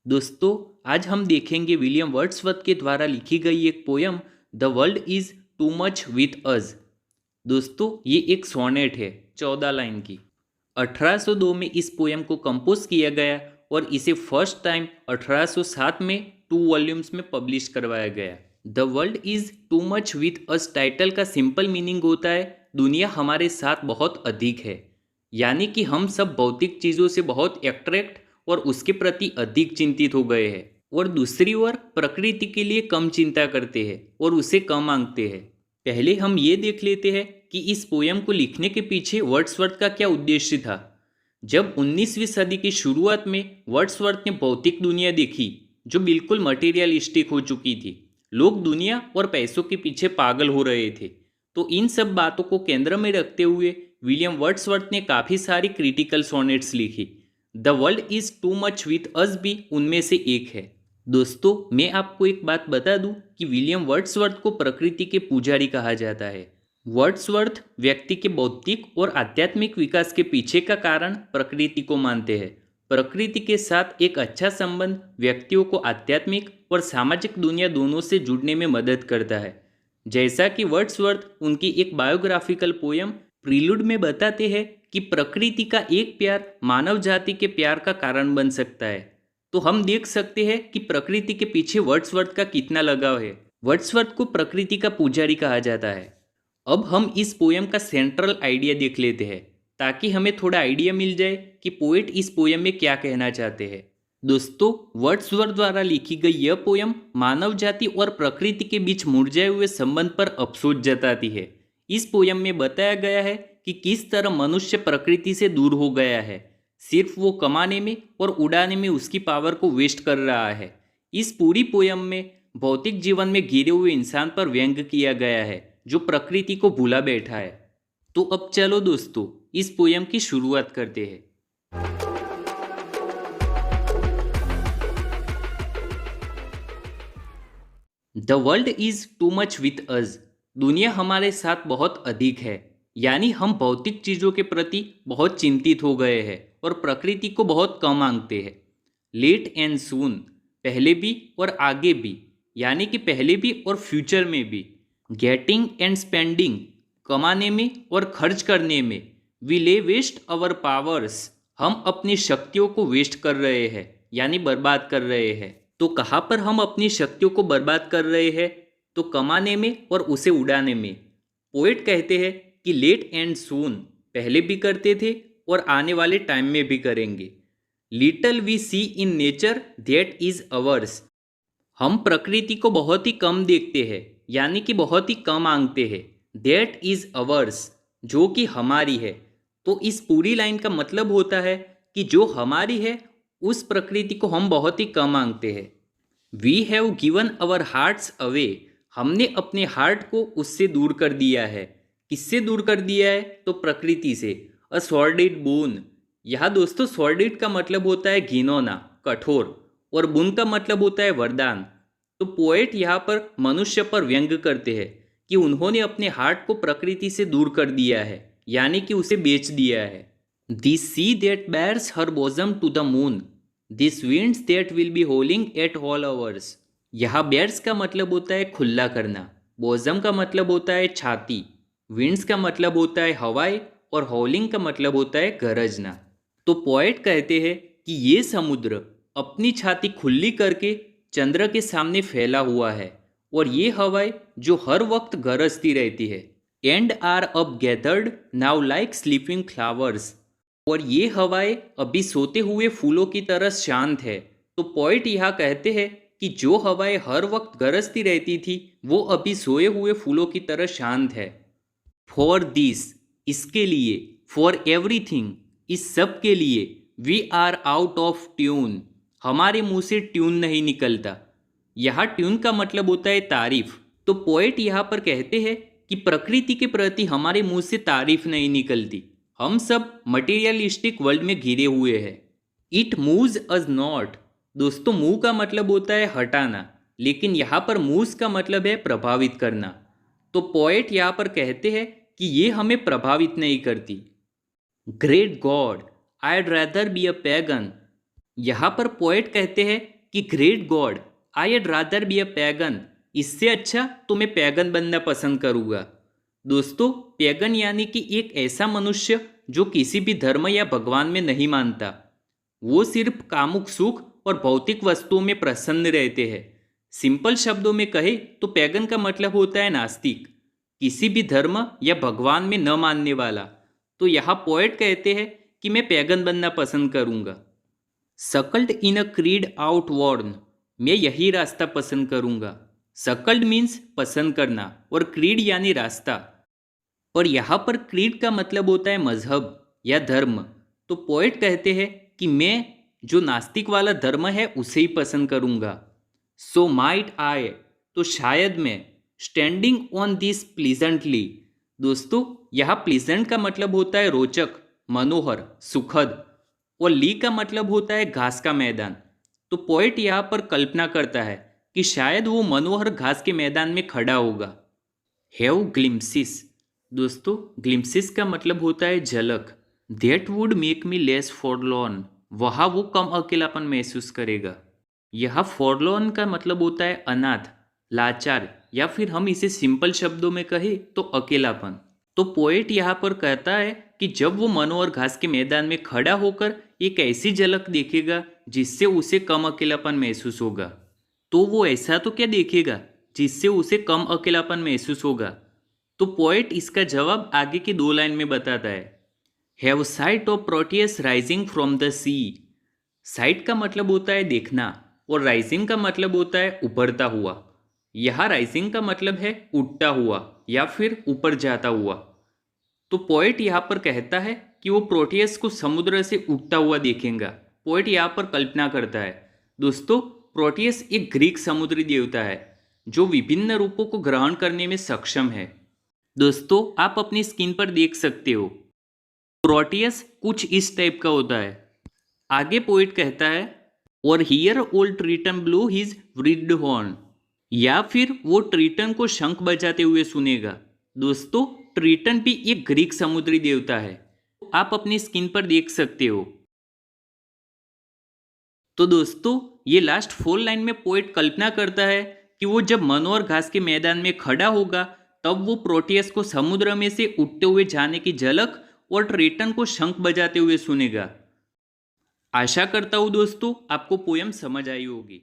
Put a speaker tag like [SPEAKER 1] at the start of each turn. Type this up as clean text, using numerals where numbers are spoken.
[SPEAKER 1] दोस्तों, आज हम देखेंगे विलियम वर्ड्सवर्थ के द्वारा लिखी गई एक poem the world is too much with us. दोस्तों, ये एक सोनेट है 14 लाइन की। 1802 में इस पोयम को कंपोज किया गया और इसे फर्स्ट टाइम 1807 में 2 वॉल्यूम्स में पब्लिश करवाया गया। The world is too much with us title का सिंपल मीनिंग होता है दुनिया हमारे साथ बहुत अधिक है, यानी कि हम सब भौतिक चीज़ों से बहुत अट्रैक्ट और उसके प्रति अधिक चिंतित हो गए हैं, और दूसरी ओर प्रकृति के लिए कम चिंता करते हैं और उसे कम मांगते हैं। पहले हम ये देख लेते हैं कि इस पोयम को लिखने के पीछे वर्ड्सवर्थ का क्या उद्देश्य था। जब 19वीं सदी की शुरुआत में वर्ड्सवर्थ ने भौतिक दुनिया देखी जो बिल्कुल मटेरियलिस्टिक हो चुकी थी, लोग दुनिया और पैसों के पीछे पागल हो रहे थे, तो इन सब बातों को केंद्र में रखते हुए विलियम वर्ड्सवर्थ ने काफ़ी सारी क्रिटिकल सोनेट्स लिखी। The world is too much with us भी उनमें से एक है। दोस्तों, मैं आपको एक बात बता दूं कि विलियम वर्ड्सवर्थ को प्रकृति के पुजारी कहा जाता है। वर्ड्सवर्थ व्यक्ति के बौद्धिक और आध्यात्मिक विकास के पीछे का कारण प्रकृति को मानते हैं। प्रकृति के साथ एक अच्छा संबंध व्यक्तियों को आध्यात्मिक और सामाजिक दुनिया दोनों से जुड़ने में मदद करता है। जैसा कि वर्ड्सवर्थ उनकी एक बायोग्राफिकल पोयम प्रीलूड में बताते हैं कि प्रकृति का एक प्यार मानव जाति के प्यार का कारण बन सकता है, तो हम देख सकते हैं कि प्रकृति के पीछे वर्ड्सवर्थ का कितना लगाव है। वर्ड्सवर्थ को प्रकृति का पुजारी कहा जाता है। अब हम इस पोयम का सेंट्रल आइडिया देख लेते हैं ताकि हमें थोड़ा आइडिया मिल जाए कि पोएट इस पोयम में क्या कहना चाहते हैं। दोस्तों, वर्ड्सवर्थ द्वारा लिखी गई यह पोयम मानव जाति और प्रकृति के बीच मुरझाए हुए संबंध पर अफसोस जताती है। इस पोयम में बताया गया है कि किस तरह मनुष्य प्रकृति से दूर हो गया है, सिर्फ वो कमाने में और उड़ाने में उसकी पावर को वेस्ट कर रहा है। इस पूरी पोयम में भौतिक जीवन में घिरे हुए इंसान पर व्यंग किया गया है जो प्रकृति को भूला बैठा है। तो अब चलो दोस्तों, इस पोयम की शुरुआत करते हैं। The world is too much with us. दुनिया हमारे साथ बहुत अधिक है, यानी हम भौतिक चीज़ों के प्रति बहुत चिंतित हो गए हैं और प्रकृति को बहुत कम मांगते हैं। लेट एंड सून, पहले भी और आगे भी, यानी कि पहले भी और फ्यूचर में भी। गेटिंग एंड स्पेंडिंग, कमाने में और खर्च करने में। वी ले वेस्ट अवर पावर्स, हम अपनी शक्तियों को वेस्ट कर रहे हैं, यानी बर्बाद कर रहे हैं। तो कहाँ पर हम अपनी शक्तियों को बर्बाद कर रहे हैं? तो कमाने में और उसे उड़ाने में। पोएट कहते हैं कि लेट एंड सून, पहले भी करते थे और आने वाले टाइम में भी करेंगे। Little we see in nature that is ours, हम प्रकृति को बहुत ही कम देखते हैं, यानी कि बहुत ही कम मांगते हैं। दैट इज अवर्स, जो कि हमारी है। तो इस पूरी लाइन का मतलब होता है कि जो हमारी है उस प्रकृति को हम बहुत ही कम मांगते हैं। We have given our hearts away, हमने अपने हार्ट को उससे दूर कर दिया है। किससे दूर कर दिया है? तो प्रकृति से। अ सॉर्डेड बोन, यहाँ दोस्तों सॉर्डेड का मतलब होता है घिनौना, कठोर, और बुन का मतलब होता है वरदान। तो पोएट यहाँ पर मनुष्य पर व्यंग करते हैं कि उन्होंने अपने हार्ट को प्रकृति से दूर कर दिया है, यानी कि उसे बेच दिया है। This see that bears her bosom to the moon, this winds that will be howling at all hours। यहाँ बेयर्स का मतलब होता है खुला करना, बोजम का मतलब होता है छाती, विंड्स का मतलब होता है हवाएं, और हॉलिंग का मतलब होता है गरजना। तो पोएट कहते हैं कि ये समुद्र अपनी छाती खुली करके चंद्र के सामने फैला हुआ है, और ये हवाएं जो हर वक्त गरजती रहती है, एंड आर अब gathered now like sleeping flowers, और ये हवाएं अभी सोते हुए फूलों की तरह शांत है। तो पोइट यहाँ कहते हैं कि जो हवाएं हर वक्त गरजती रहती थी वो अभी सोए हुए फूलों की तरह शांत है। फॉर दिस, इसके लिए। फॉर एवरीथिंग, इस सब के लिए। We are out of tune, हमारे मुंह से ट्यून नहीं निकलता। यहाँ ट्यून का मतलब होता है तारीफ। तो पोएट यहाँ पर कहते हैं कि प्रकृति के प्रति हमारे मुंह से तारीफ नहीं निकलती, हम सब मटेरियलिस्टिक वर्ल्ड में घिरे हुए हैं। इट मूव्स अस नॉट, दोस्तों मूव का मतलब होता है हटाना, लेकिन यहाँ पर मूव्स का मतलब है प्रभावित करना। तो पोएट यहाँ पर कहते हैं कि ये हमें प्रभावित नहीं करती। Great God, I'd rather be a pagan, यहाँ पर पोएट कहते हैं कि great God, I'd rather be a pagan, इससे अच्छा तो मैं पैगन बनना पसंद करूँगा। दोस्तों, पैगन यानी कि एक ऐसा मनुष्य जो किसी भी धर्म या भगवान में नहीं मानता। वो सिर्फ कामुक सुख और भौतिक वस्तुओं में प्रसन्न रहते हैं। सिंपल शब्दों में कहे तो पैगन का मतलब होता है नास्तिक, किसी भी धर्म या भगवान में न मानने वाला। तो यहाँ पोएट कहते हैं कि मैं पैगन बनना पसंद करूँगा। सकल्ड इन अ क्रीड आउटवर्न, मैं यही रास्ता पसंद करूँगा। सकल्ड मीन्स पसंद करना और क्रीड यानी रास्ता। और यहाँ पर क्रीड का मतलब होता है मजहब या धर्म। तो पोएट कहते हैं कि मैं जो नास्तिक वाला धर्म है उसे ही पसंद करूँगा। सो माइट आई, तो शायद मैं, स्टैंडिंग ऑन दिस प्लीजेंटली। दोस्तों, यहाँ प्लीजेंट का मतलब होता है रोचक, मनोहर, सुखद, और ली का मतलब होता है घास का मैदान। तो पोएट यहाँ पर कल्पना करता है कि शायद वो मनोहर घास के मैदान में खड़ा होगा। हैव ग्लिम्सिस, दोस्तों ग्लिम्सिस का मतलब होता है झलक। That would make me less forlorn, वहाँ वो कम अकेलापन महसूस करेगा। यहाँ फॉरलॉर्न का मतलब होता है अनाथ, लाचार, या फिर हम इसे सिंपल शब्दों में कहें तो अकेलापन। तो पोएट यहाँ पर कहता है कि जब वो मनोहर घास के मैदान में खड़ा होकर एक ऐसी झलक देखेगा जिससे उसे कम अकेलापन महसूस होगा, तो वो ऐसा तो क्या देखेगा जिससे उसे कम अकेलापन महसूस होगा। तो पोएट इसका जवाब आगे की 2 लाइन में बताता है। Have sight of Proteus rising from the sea. Sight का मतलब होता है देखना और राइजिंग का मतलब होता है उभरता हुआ। यहाँ राइजिंग का मतलब है उठता हुआ या फिर ऊपर जाता हुआ। तो पोएट यहाँ पर कहता है कि वो प्रोटियस को समुद्र से उठता हुआ देखेगा। पोएट यहाँ पर कल्पना करता है। दोस्तों, प्रोटियस एक ग्रीक समुद्री देवता है जो विभिन्न रूपों को ग्रहण करने में सक्षम है। दोस्तों, आप अपनी स्क्रीन पर देख सकते हो, प्रोटियस कुछ इस टाइप का होता है। आगे पोएट कहता है, और hear old Triton blow his wreathed horn, या फिर वो ट्रिटन को शंख बजाते हुए सुनेगा। दोस्तों, ट्रिटन भी एक ग्रीक समुद्री देवता है, आप अपनी स्क्रीन पर देख सकते हो। तो दोस्तों, ये लास्ट 4 लाइन में पोएट कल्पना करता है कि वो जब मनोहर घास के मैदान में खड़ा होगा तब वो प्रोटियस को समुद्र में से उठते हुए जाने की झलक और ट्रिटन को शंख बजाते हुए सुनेगा। आशा करता हूँ दोस्तों आपको पोयम समझ आई होगी।